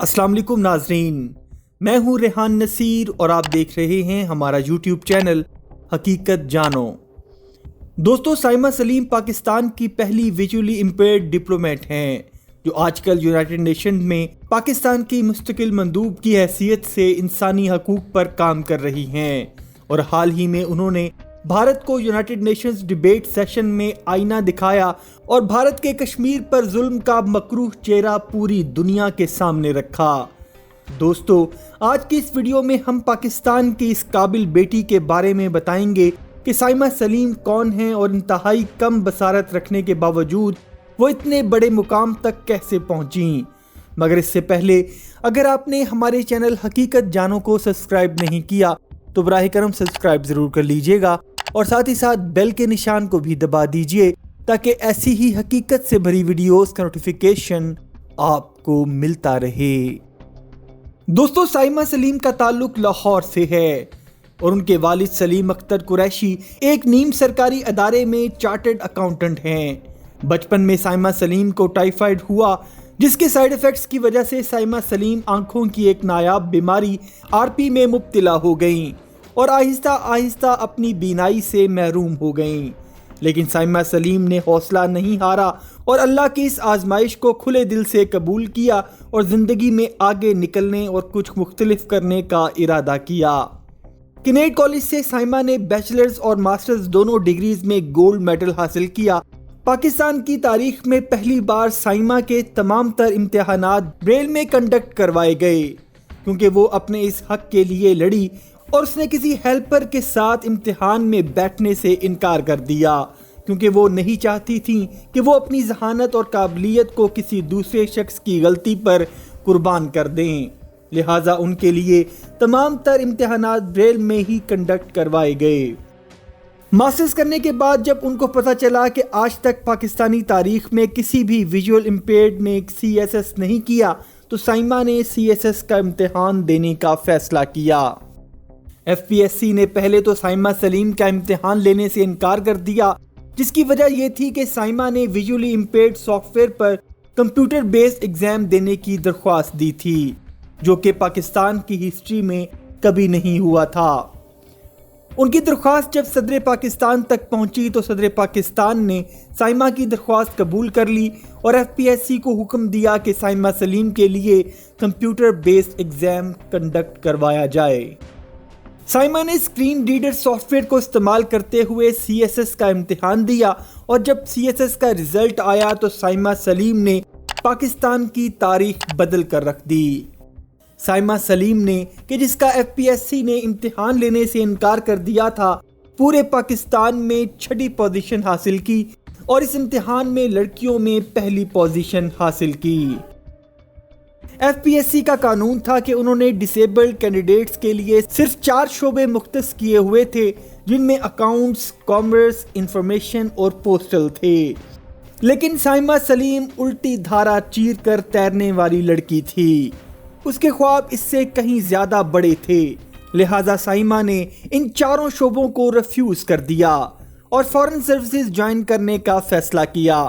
अस्सलाम वालेकुम नाजरीन, मैं हूं रेहान नसीर और आप देख रहे हैं हमारा यूट्यूब चैनल हकीकत जानो। दोस्तों, साइमा सलीम पाकिस्तान की पहली विजुअली इम्पेयर्ड डिप्लोमेट हैं जो आजकल यूनाइटेड नेशन में पाकिस्तान की मुस्तकिल मंदूब की हैसियत से इंसानी हकूक़ पर काम कर रही हैं और हाल ही में उन्होंने भारत को यूनाइटेड नेशंस डिबेट सेशन में आईना दिखाया और भारत के कश्मीर पर जुल्म का मकरूह चेहरा पूरी दुनिया के सामने रखा। दोस्तों, आज की इस वीडियो में हम पाकिस्तान की इस काबिल बेटी के बारे में बताएंगे कि साइमा सलीम कौन है और इंतहाई कम बसारत रखने के बावजूद वो इतने बड़े मुकाम तक कैसे पहुंची। मगर इससे पहले अगर आपने हमारे चैनल हकीकत जानो को सब्सक्राइब नहीं किया तो बराह करम सब्सक्राइब ज़रूर कर लीजिएगा और साथ ही साथ बेल के निशान को भी दबा दीजिए ताकि ऐसी ही हकीकत से भरी वीडियोस का नोटिफिकेशन आपको मिलता रहे। दोस्तों, साइमा सलीम का ताल्लुक लाहौर से है और उनके वालिद सलीम अख्तर कुरैशी एक नीम सरकारी अदारे में चार्टर्ड अकाउंटेंट हैं। बचपन में साइमा सलीम को टाइफाइड हुआ जिसके साइड इफ़ेक्ट्स की वजह से साइमा सलीम आंखों की एक नायाब बीमारी आरपी में मुब्तला हो गईं और आहिस्ता आहिस्ता अपनी बीनाई से महरूम हो गईं। लेकिन साइमा सलीम ने हौसला नहीं हारा और अल्लाह की इस आजमाइश को खुले दिल से कबूल किया और ज़िंदगी में आगे निकलने और कुछ मुख्तलिफ करने का इरादा किया। किनेट कॉलेज से साइमा ने बैचलर्स और मास्टर्स दोनों डिग्रीज में गोल्ड मेडल हासिल किया। पाकिस्तान की तारीख में पहली बार साइमा के तमाम तर इम्तिहानात ब्रेल में कंडक्ट करवाए गए क्योंकि वो अपने इस हक के लिए लड़ी और उसने किसी हेल्पर के साथ इम्तिहान में बैठने से इनकार कर दिया क्योंकि वो नहीं चाहती थी कि वो अपनी जहानत और काबिलियत को किसी दूसरे शख्स की गलती पर कुर्बान कर दें। लिहाजा उनके लिए तमाम तर इम्तिहानात ब्रेल में ही कंडक्ट करवाए गए। मास्टर्स करने के बाद जब उनको पता चला कि आज तक पाकिस्तानी तारीख में किसी भी विजुअल इम्पेयर्ड ने CSS नहीं किया तो साइमा ने CSS का इम्तिहान देने का फैसला किया। FPSC ने पहले तो साइमा सलीम का इम्तिहान लेने से इनकार कर दिया जिसकी वजह यह थी कि साइमा ने विजुअली इम्पेयर्ड सॉफ्टवेयर पर कंप्यूटर बेस्ड एग्ज़ाम देने की दरख्वास्त दी थी जो कि पाकिस्तान की हिस्ट्री में कभी नहीं हुआ था। उनकी दरख्वास्त जब सदर पाकिस्तान तक पहुंची तो सदर पाकिस्तान ने साइमा की दरख्वास्त कबूल कर ली और FPSC को हुक्म दिया कि साइमा सलीम के लिए कंप्यूटर बेस्ड एग्ज़ाम कंडक्ट करवाया जाए। साइमा ने स्क्रीन रीडर सॉफ्टवेयर को इस्तेमाल करते हुए CSS का इम्तिहान दिया और जब CSS का रिजल्ट आया तो साइमा सलीम ने पाकिस्तान की तारीख बदल कर रख दी। साइमा सलीम ने कि जिसका FPSC ने इम्तिहान लेने से इनकार कर दिया था पूरे पाकिस्तान में 6ठी पोजीशन हासिल की और इस इम्तिहान में लड़कियों में पहली पोजीशन हासिल की। FPSC का कानून था कि उन्होंने डिसेबल्ड कैंडिडेट्स के लिए सिर्फ 4 शोबे मुख्तस किए हुए थे जिनमें अकाउंट्स, कॉमर्स, इंफॉर्मेशन और पोस्टल थे। लेकिन साइमा सलीम उल्टी धारा चीर कर तैरने वाली लड़की थी। उसके ख्वाब इससे कहीं ज्यादा बड़े थे। लिहाजा साइमा ने इन 4 शोबों को रिफ्यूज कर दिया और फॉरेन सर्विसेज ज्वाइन करने का फैसला किया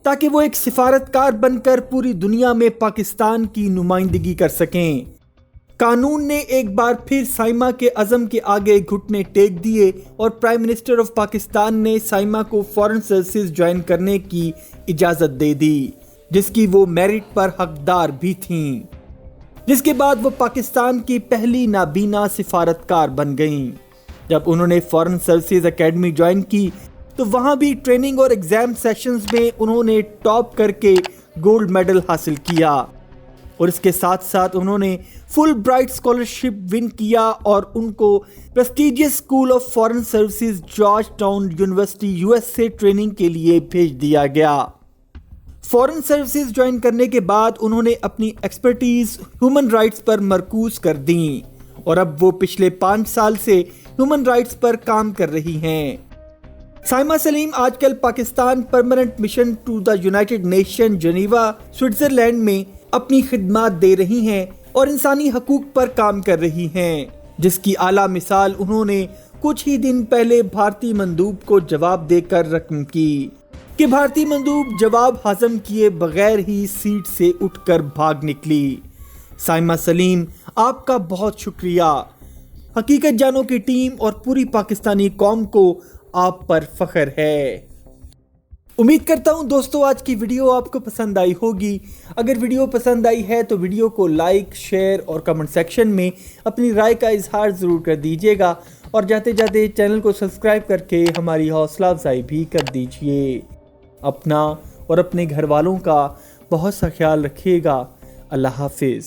ताकि वो एक सिफारतकार बनकर पूरी दुनिया में पाकिस्तान की नुमाइंदगी कर सकें। कानून ने एक बार फिर साइमा के अज़म के आगे घुटने टेक दिए और प्राइम मिनिस्टर ऑफ पाकिस्तान ने साइमा को फॉरेन सर्विसेज ज्वाइन करने की इजाज़त दे दी जिसकी वो मेरिट पर हकदार भी थीं। जिसके बाद वो पाकिस्तान की पहली नाबीना सिफारतकार बन गईं। जब उन्होंने फॉरेन सर्विसेज एकेडमी ज्वाइन की तो वहाँ भी ट्रेनिंग और एग्ज़ाम सेशंस में उन्होंने टॉप करके गोल्ड मेडल हासिल किया और इसके साथ साथ उन्होंने फुल ब्राइट स्कॉलरशिप विन किया और उनको prestigious school of foreign services George town university US से ट्रेनिंग के लिए भेज दिया गया। फॉरेन सर्विसेज ज्वाइन करने के बाद उन्होंने अपनी एक्सपर्टीज ह्यूमन राइट्स पर मरकूज कर दी और अब वो पिछले 5 साल से ह्यूमन राइट्स पर काम कर रही हैं। साइमा सलीम आजकल Pakistan permanent mission to the United Nation Geneva Switzerland में अपनी खिदमात दे रही हैं और इंसानी हकूक पर काम कर रही हैं जिसकी आला मिसाल उन्होंने कुछ ही दिन पहले भारतीय मंदूब को जवाब देकर रकम की कि भारतीय मंदूब जवाब हजम किए बगैर ही सीट से उठकर भाग निकली। سائمہ سلیم آپ کا بہت شکریہ۔ حقیقت جانو کی ٹیم اور پوری پاکستانی قوم کو آپ پر فخر ہے۔ امید کرتا ہوں دوستو آج کی ویڈیو آپ کو پسند آئی ہوگی۔ اگر ویڈیو پسند آئی ہے تو ویڈیو کو لائک، شیئر اور کمنٹ سیکشن میں اپنی رائے کا اظہار ضرور کر دیجیے گا، اور جاتے جاتے چینل کو سبسکرائب کر کے ہماری حوصلہ افزائی بھی کر دیجیے۔ اپنا اور اپنے گھر والوں کا بہت سا خیال رکھیے گا۔ اللہ حافظ۔